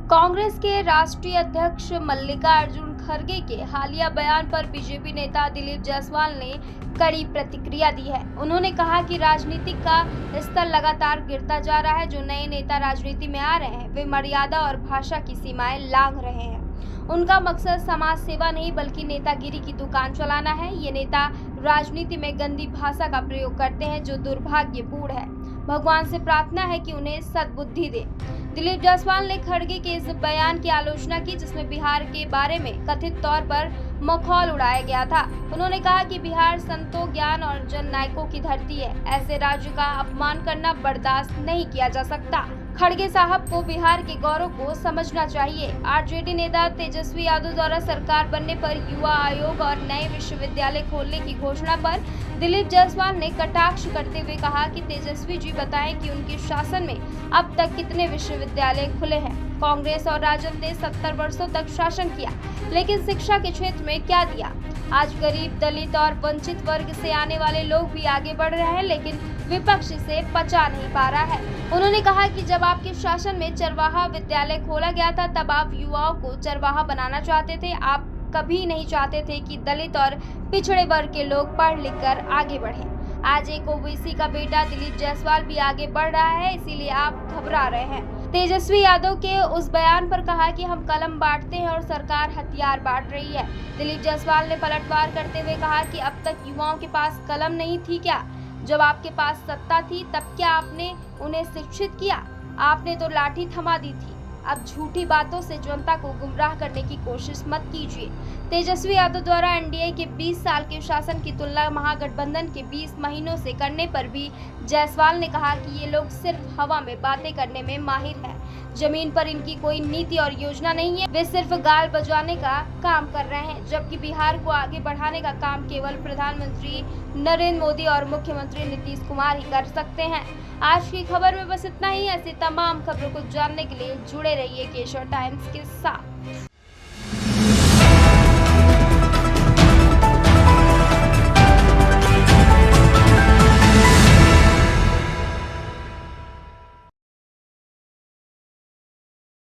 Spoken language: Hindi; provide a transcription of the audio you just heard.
कांग्रेस के राष्ट्रीय अध्यक्ष मल्लिकार्जुन खड़गे के हालिया बयान पर बीजेपी नेता दिलीप जायसवाल ने कड़ी प्रतिक्रिया दी है। उन्होंने कहा कि राजनीति का स्तर लगातार गिरता जा रहा है। जो नए नेता राजनीति में आ रहे हैं वे मर्यादा और भाषा की सीमाएं लांघ रहे हैं। उनका मकसद समाज सेवा नहीं बल्कि नेतागिरी की दुकान चलाना है। ये नेता राजनीति में गंदी भाषा का प्रयोग करते हैं जो दुर्भाग्यपूर्ण है। भगवान से प्रार्थना है कि उन्हें सद्बुद्धि दे। दिलीप जायसवाल ने खड़गे के इस बयान की आलोचना की जिसमें बिहार के बारे में कथित तौर पर मखौल उड़ाया गया था। उन्होंने कहा कि बिहार संतों, ज्ञान और जननायकों की धरती है। ऐसे राज्य का अपमान करना बर्दाश्त नहीं किया जा सकता। खड़गे साहब को बिहार के गौरव को समझना चाहिए। आरजेडी नेता तेजस्वी यादव द्वारा सरकार बनने पर युवा आयोग और नए विश्वविद्यालय खोलने की घोषणा पर दिलीप जायसवाल ने कटाक्ष करते हुए कहा कि तेजस्वी जी बताएं कि उनके शासन में अब तक कितने विश्वविद्यालय खुले हैं। कांग्रेस और राजद ने 70 वर्षों तक शासन किया, लेकिन शिक्षा के क्षेत्र में क्या दिया? आज गरीब, दलित और वंचित वर्ग से आने वाले लोग भी आगे बढ़ रहे हैं, लेकिन विपक्ष इसे पचा नहीं पा रहा है। उन्होंने कहा कि जब आपके शासन में चरवाहा विद्यालय खोला गया था तब आप युवाओं को चरवाहा बनाना चाहते थे। आप कभी नहीं चाहते थे कि दलित और पिछड़े वर्ग के लोग पढ़ लिख कर आगे बढ़ें। आज एक ओबीसी का बेटा दिलीप जायसवाल भी आगे बढ़ रहा है, इसीलिए आप घबरा रहे हैं। तेजस्वी यादव के उस बयान पर कहा कि हम कलम बांटते हैं और सरकार हथियार बांट रही है। दिलीप जायसवाल ने पलटवार करते हुए कहा कि अब तक युवाओं के पास कलम नहीं थी क्या? जब आपके पास सत्ता थी तब क्या आपने उन्हें शिक्षित किया? आपने तो लाठी थमा दी थी। अब झूठी बातों से जनता को गुमराह करने की कोशिश मत कीजिए। तेजस्वी यादव द्वारा एनडीए के 20 साल के शासन की तुलना महागठबंधन के 20 महीनों से करने पर भी जायसवाल ने कहा कि ये लोग सिर्फ हवा में बातें करने में माहिर हैं। जमीन पर इनकी कोई नीति और योजना नहीं है। वे सिर्फ गाल बजाने का काम कर रहे हैं, जबकि बिहार को आगे बढ़ाने का काम केवल प्रधानमंत्री नरेंद्र मोदी और मुख्यमंत्री नीतीश कुमार ही कर सकते हैं। आज की खबर में बस इतना ही। ऐसी तमाम खबरों को जानने के लिए जुड़े रहिए केशव टाइम्स के साथ।